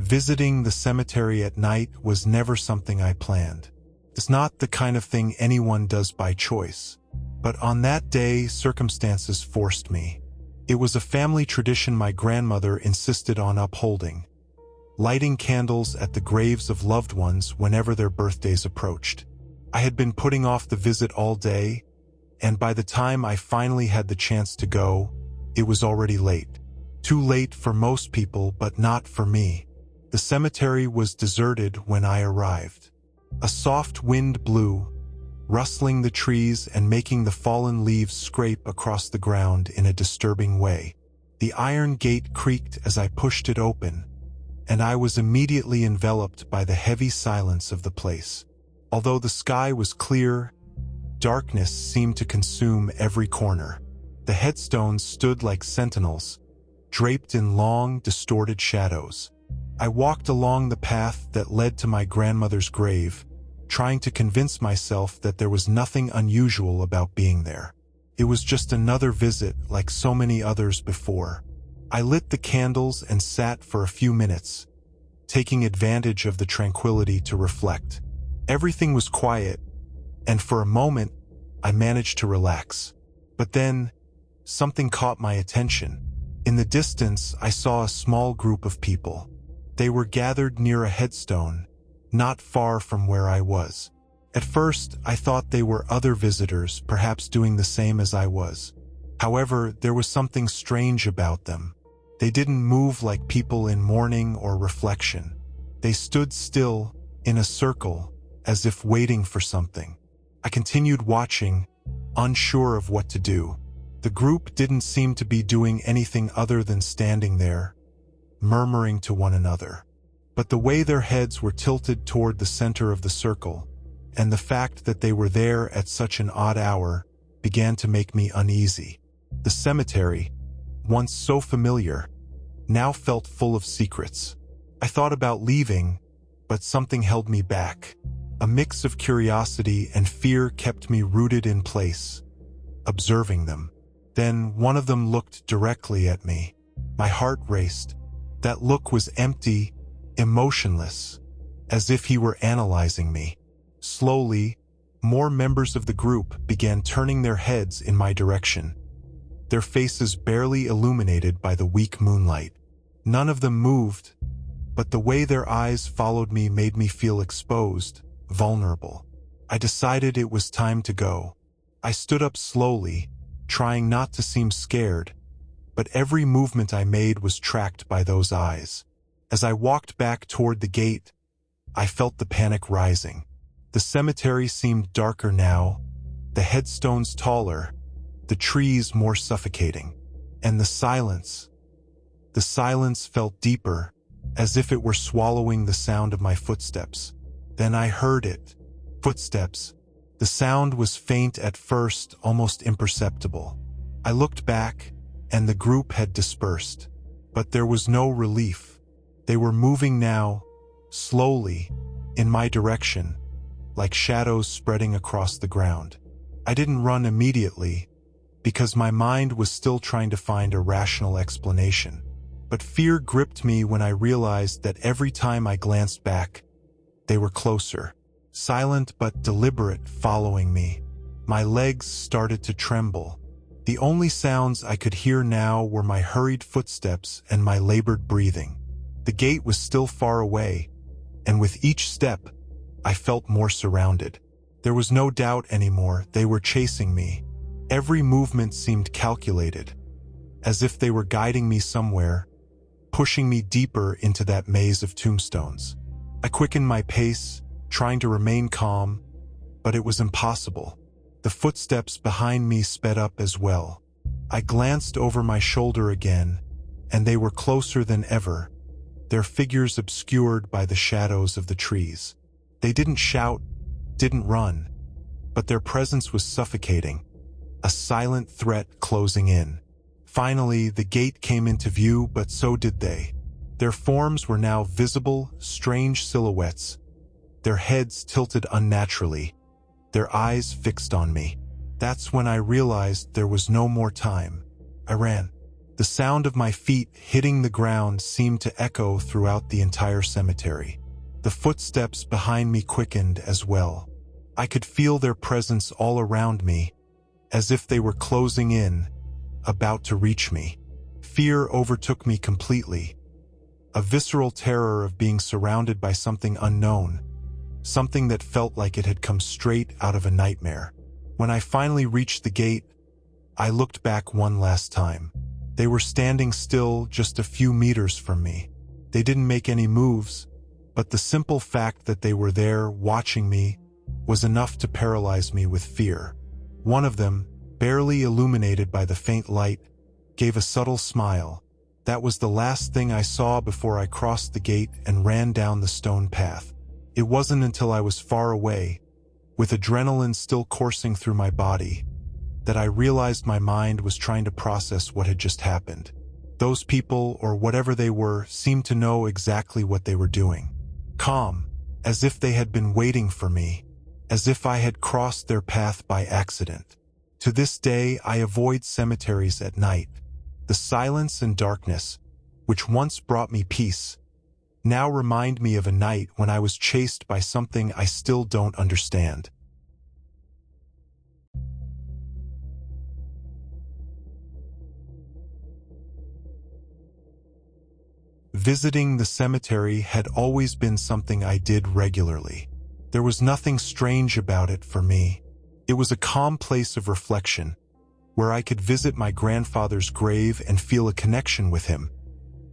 Visiting the cemetery at night was never something I planned. It's not the kind of thing anyone does by choice. But on that day, circumstances forced me. It was a family tradition my grandmother insisted on upholding, lighting candles at the graves of loved ones whenever their birthdays approached. I had been putting off the visit all day, and by the time I finally had the chance to go, it was already late. Too late for most people, but not for me. The cemetery was deserted when I arrived. A soft wind blew, rustling the trees and making the fallen leaves scrape across the ground in a disturbing way. The iron gate creaked as I pushed it open, and I was immediately enveloped by the heavy silence of the place. Although the sky was clear, darkness seemed to consume every corner. The headstones stood like sentinels, draped in long, distorted shadows. I walked along the path that led to my grandmother's grave, trying to convince myself that there was nothing unusual about being there. It was just another visit like so many others before. I lit the candles and sat for a few minutes, taking advantage of the tranquility to reflect. Everything was quiet, and for a moment, I managed to relax. But then, something caught my attention. In the distance, I saw a small group of people. They were gathered near a headstone, not far from where I was. At first, I thought they were other visitors, perhaps doing the same as I was. However, there was something strange about them. They didn't move like people in mourning or reflection. They stood still, in a circle, as if waiting for something. I continued watching, unsure of what to do. The group didn't seem to be doing anything other than standing there, murmuring to one another. But the way their heads were tilted toward the center of the circle, and the fact that they were there at such an odd hour, began to make me uneasy. The cemetery, once so familiar, now felt full of secrets. I thought about leaving, but something held me back. A mix of curiosity and fear kept me rooted in place, observing them. Then one of them looked directly at me. My heart raced. That look was empty, emotionless, as if he were analyzing me. Slowly, more members of the group began turning their heads in my direction, their faces barely illuminated by the weak moonlight. None of them moved, but the way their eyes followed me made me feel exposed, vulnerable. I decided it was time to go. I stood up slowly, trying not to seem scared, but every movement I made was tracked by those eyes. As I walked back toward the gate, I felt the panic rising. The cemetery seemed darker now, the headstones taller, the trees more suffocating, and the silence felt deeper, as if it were swallowing the sound of my footsteps. Then I heard it. Footsteps. The sound was faint at first, almost imperceptible. I looked back, and the group had dispersed. But there was no relief. They were moving now, slowly, in my direction, like shadows spreading across the ground. I didn't run immediately, because my mind was still trying to find a rational explanation. But fear gripped me when I realized that every time I glanced back, they were closer, silent but deliberate, following me. My legs started to tremble. The only sounds I could hear now were my hurried footsteps and my labored breathing. The gate was still far away, and with each step, I felt more surrounded. There was no doubt anymore, they were chasing me. Every movement seemed calculated, as if they were guiding me somewhere, pushing me deeper into that maze of tombstones. I quickened my pace, trying to remain calm, but it was impossible. The footsteps behind me sped up as well. I glanced over my shoulder again, and they were closer than ever, their figures obscured by the shadows of the trees. They didn't shout, didn't run, but their presence was suffocating, a silent threat closing in. Finally, the gate came into view, but so did they. Their forms were now visible, strange silhouettes, their heads tilted unnaturally, their eyes fixed on me. That's when I realized there was no more time. I ran. The sound of my feet hitting the ground seemed to echo throughout the entire cemetery. The footsteps behind me quickened as well. I could feel their presence all around me, as if they were closing in, about to reach me. Fear overtook me completely. A visceral terror of being surrounded by something unknown, something that felt like it had come straight out of a nightmare. When I finally reached the gate, I looked back one last time. They were standing still just a few meters from me. They didn't make any moves, but the simple fact that they were there watching me was enough to paralyze me with fear. One of them, barely illuminated by the faint light, gave a subtle smile. That was the last thing I saw before I crossed the gate and ran down the stone path. It wasn't until I was far away, with adrenaline still coursing through my body, that I realized my mind was trying to process what had just happened. Those people, or whatever they were, seemed to know exactly what they were doing. Calm, as if they had been waiting for me, as if I had crossed their path by accident. To this day, I avoid cemeteries at night. The silence and darkness, which once brought me peace, now remind me of a night when I was chased by something I still don't understand. Visiting the cemetery had always been something I did regularly. There was nothing strange about it for me. It was a calm place of reflection, where I could visit my grandfather's grave and feel a connection with him,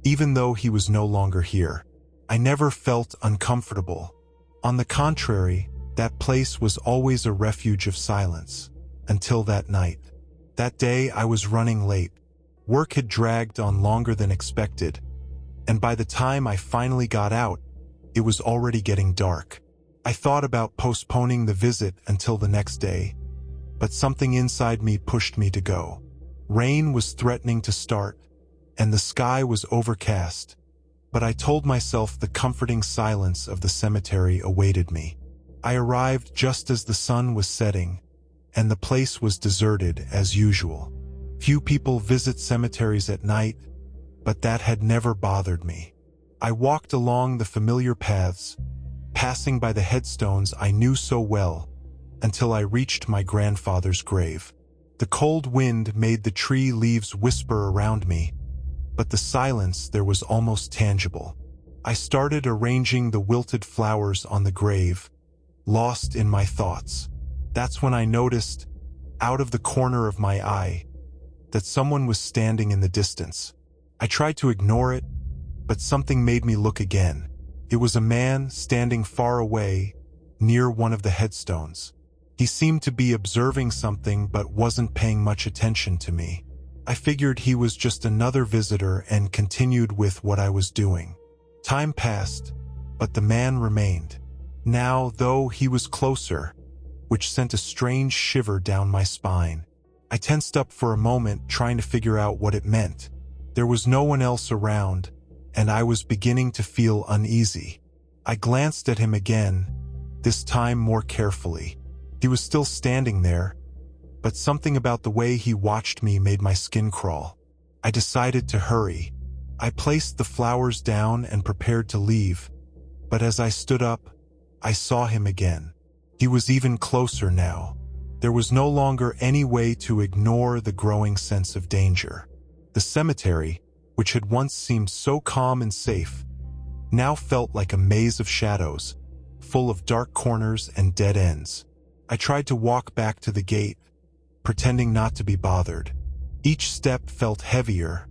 even though he was no longer here. I never felt uncomfortable. On the contrary, that place was always a refuge of silence, until that night. That day I was running late. Work had dragged on longer than expected, and by the time I finally got out, it was already getting dark. I thought about postponing the visit until the next day, but something inside me pushed me to go. Rain was threatening to start, and the sky was overcast, but I told myself the comforting silence of the cemetery awaited me. I arrived just as the sun was setting, and the place was deserted as usual. Few people visit cemeteries at night, but that had never bothered me. I walked along the familiar paths, passing by the headstones I knew so well, until I reached my grandfather's grave. The cold wind made the tree leaves whisper around me, but the silence there was almost tangible. I started arranging the wilted flowers on the grave, lost in my thoughts. That's when I noticed, out of the corner of my eye, that someone was standing in the distance. I tried to ignore it, but something made me look again. It was a man standing far away, near one of the headstones. He seemed to be observing something but wasn't paying much attention to me. I figured he was just another visitor and continued with what I was doing. Time passed, but the man remained. Now, though, he was closer, which sent a strange shiver down my spine. I tensed up for a moment, trying to figure out what it meant. There was no one else around, and I was beginning to feel uneasy. I glanced at him again, this time more carefully. He was still standing there, but something about the way he watched me made my skin crawl. I decided to hurry. I placed the flowers down and prepared to leave, but as I stood up, I saw him again. He was even closer now. There was no longer any way to ignore the growing sense of danger. The cemetery, which had once seemed so calm and safe, now felt like a maze of shadows, full of dark corners and dead ends. I tried to walk back to the gate, pretending not to be bothered. Each step felt heavier,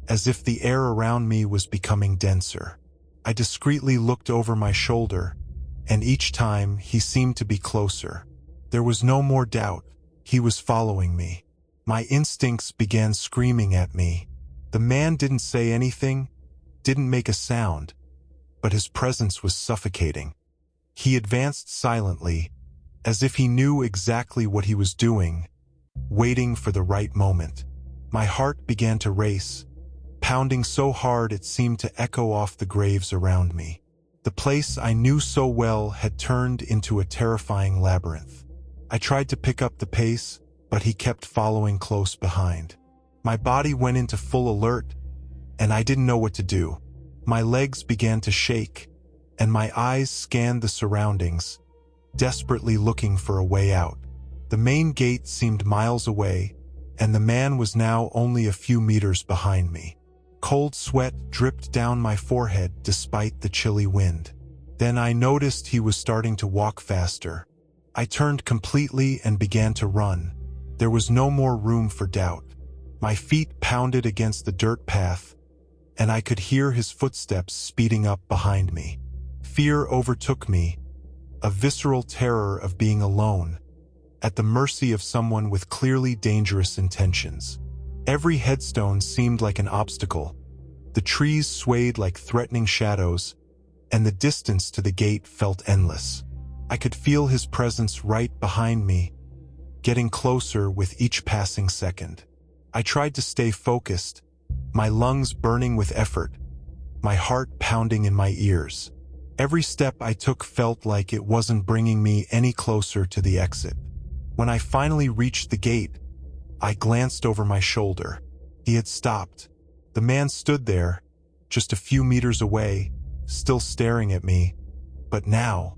as if the air around me was becoming denser. I discreetly looked over my shoulder, and each time he seemed to be closer. There was no more doubt. He was following me. My instincts began screaming at me. The man didn't say anything, didn't make a sound, but his presence was suffocating. He advanced silently, as if he knew exactly what he was doing, waiting for the right moment. My heart began to race, pounding so hard it seemed to echo off the graves around me. The place I knew so well had turned into a terrifying labyrinth. I tried to pick up the pace, but he kept following close behind. My body went into full alert, and I didn't know what to do. My legs began to shake, and my eyes scanned the surroundings, desperately looking for a way out. The main gate seemed miles away, and the man was now only a few meters behind me. Cold sweat dripped down my forehead despite the chilly wind. Then I noticed he was starting to walk faster. I turned completely and began to run. There was no more room for doubt. My feet pounded against the dirt path, and I could hear his footsteps speeding up behind me. Fear overtook me, a visceral terror of being alone, at the mercy of someone with clearly dangerous intentions. Every headstone seemed like an obstacle. The trees swayed like threatening shadows, and the distance to the gate felt endless. I could feel his presence right behind me, getting closer with each passing second. I tried to stay focused, my lungs burning with effort, my heart pounding in my ears. Every step I took felt like it wasn't bringing me any closer to the exit. When I finally reached the gate, I glanced over my shoulder. He had stopped. The man stood there, just a few meters away, still staring at me, but now,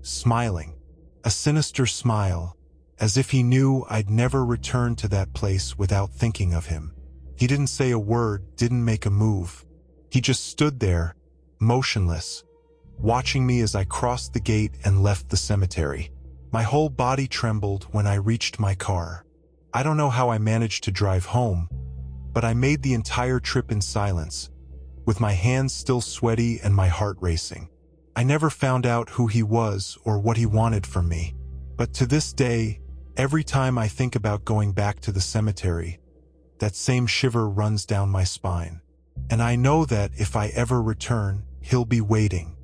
smiling. A sinister smile, as if he knew I'd never return to that place without thinking of him. He didn't say a word, didn't make a move. He just stood there, motionless, watching me as I crossed the gate and left the cemetery. My whole body trembled when I reached my car. I don't know how I managed to drive home, but I made the entire trip in silence, with my hands still sweaty and my heart racing. I never found out who he was or what he wanted from me, but to this day, every time I think about going back to the cemetery, that same shiver runs down my spine. And I know that if I ever return, he'll be waiting.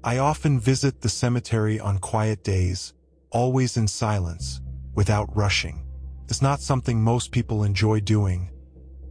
I often visit the cemetery on quiet days, always in silence, without rushing. It's not something most people enjoy doing,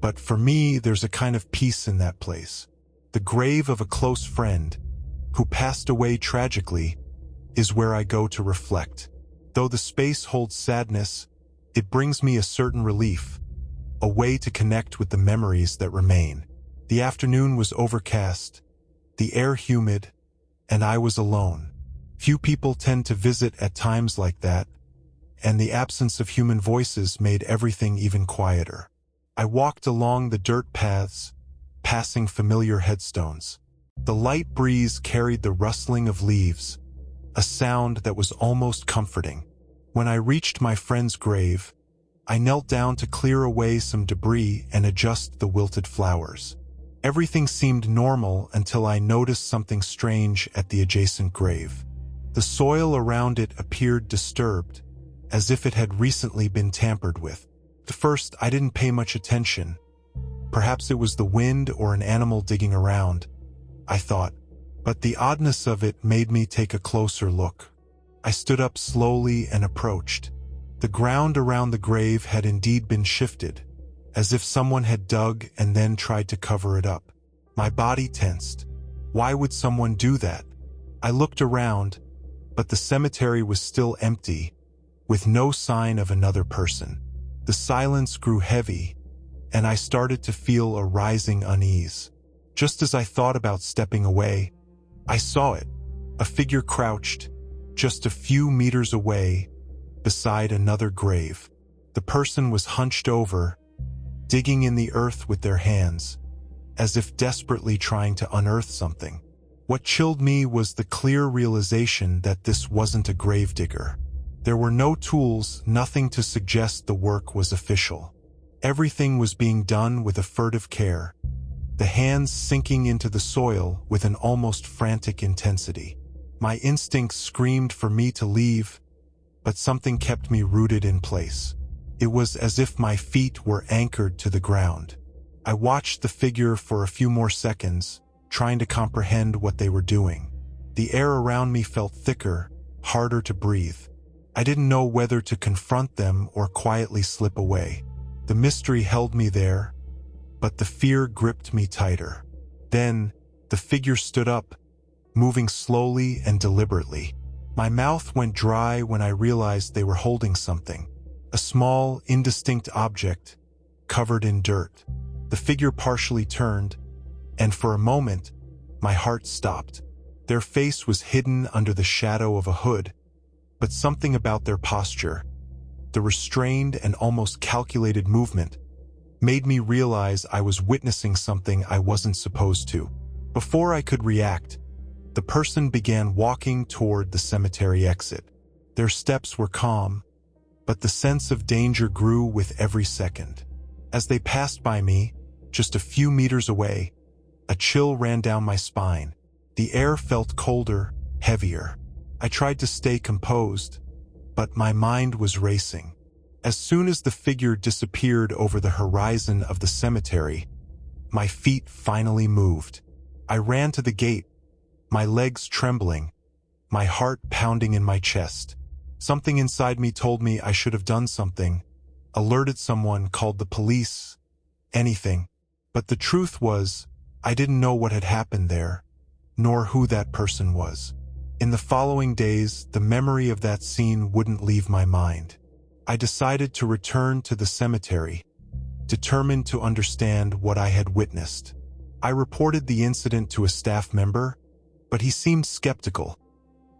but for me, there's a kind of peace in that place. The grave of a close friend, who passed away tragically, is where I go to reflect. Though the space holds sadness, it brings me a certain relief, a way to connect with the memories that remain. The afternoon was overcast, the air humid, and I was alone. Few people tend to visit at times like that, and the absence of human voices made everything even quieter. I walked along the dirt paths, passing familiar headstones. The light breeze carried the rustling of leaves, a sound that was almost comforting. When I reached my friend's grave, I knelt down to clear away some debris and adjust the wilted flowers. Everything seemed normal until I noticed something strange at the adjacent grave. The soil around it appeared disturbed, as if it had recently been tampered with. At first, I didn't pay much attention. Perhaps it was the wind or an animal digging around, I thought, but the oddness of it made me take a closer look. I stood up slowly and approached. The ground around the grave had indeed been shifted, as if someone had dug and then tried to cover it up. My body tensed. Why would someone do that? I looked around, but the cemetery was still empty, with no sign of another person. The silence grew heavy, and I started to feel a rising unease. Just as I thought about stepping away, I saw it, a figure crouched, just a few meters away, beside another grave. The person was hunched over, digging in the earth with their hands, as if desperately trying to unearth something. What chilled me was the clear realization that this wasn't a gravedigger. There were no tools, nothing to suggest the work was official. Everything was being done with a furtive care, the hands sinking into the soil with an almost frantic intensity. My instincts screamed for me to leave, but something kept me rooted in place. It was as if my feet were anchored to the ground. I watched the figure for a few more seconds, trying to comprehend what they were doing. The air around me felt thicker, harder to breathe. I didn't know whether to confront them or quietly slip away. The mystery held me there, but the fear gripped me tighter. Then, the figure stood up, moving slowly and deliberately. My mouth went dry when I realized they were holding something, a small, indistinct object covered in dirt. The figure partially turned, and for a moment, my heart stopped. Their face was hidden under the shadow of a hood, but something about their posture, the restrained and almost calculated movement, made me realize I was witnessing something I wasn't supposed to. Before I could react, the person began walking toward the cemetery exit. Their steps were calm, but the sense of danger grew with every second. As they passed by me, just a few meters away, a chill ran down my spine. The air felt colder, heavier. I tried to stay composed, but my mind was racing. As soon as the figure disappeared over the horizon of the cemetery, my feet finally moved. I ran to the gate, my legs trembling, my heart pounding in my chest. Something inside me told me I should have done something, alerted someone, called the police, anything. But the truth was, I didn't know what had happened there, nor who that person was. In the following days, the memory of that scene wouldn't leave my mind. I decided to return to the cemetery, determined to understand what I had witnessed. I reported the incident to a staff member, but he seemed skeptical,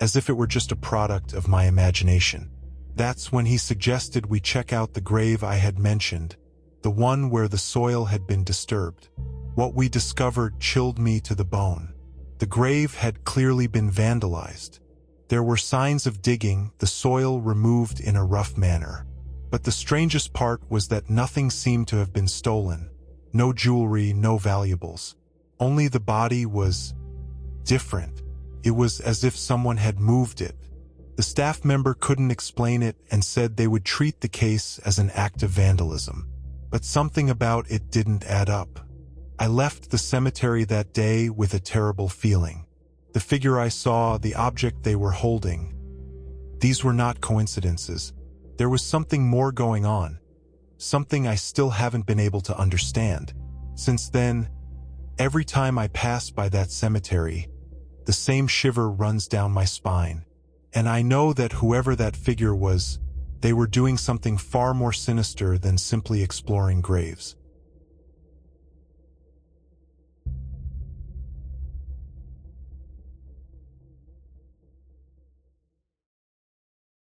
as if it were just a product of my imagination. That's when he suggested we check out the grave I had mentioned, the one where the soil had been disturbed. What we discovered chilled me to the bone. The grave had clearly been vandalized. There were signs of digging, the soil removed in a rough manner. But the strangest part was that nothing seemed to have been stolen. No jewelry, no valuables. Only the body was different. It was as if someone had moved it. The staff member couldn't explain it and said they would treat the case as an act of vandalism. But something about it didn't add up. I left the cemetery that day with a terrible feeling. The figure I saw, the object they were holding, these were not coincidences. There was something more going on, something I still haven't been able to understand. Since then, every time I pass by that cemetery, the same shiver runs down my spine. And I know that whoever that figure was, they were doing something far more sinister than simply exploring graves.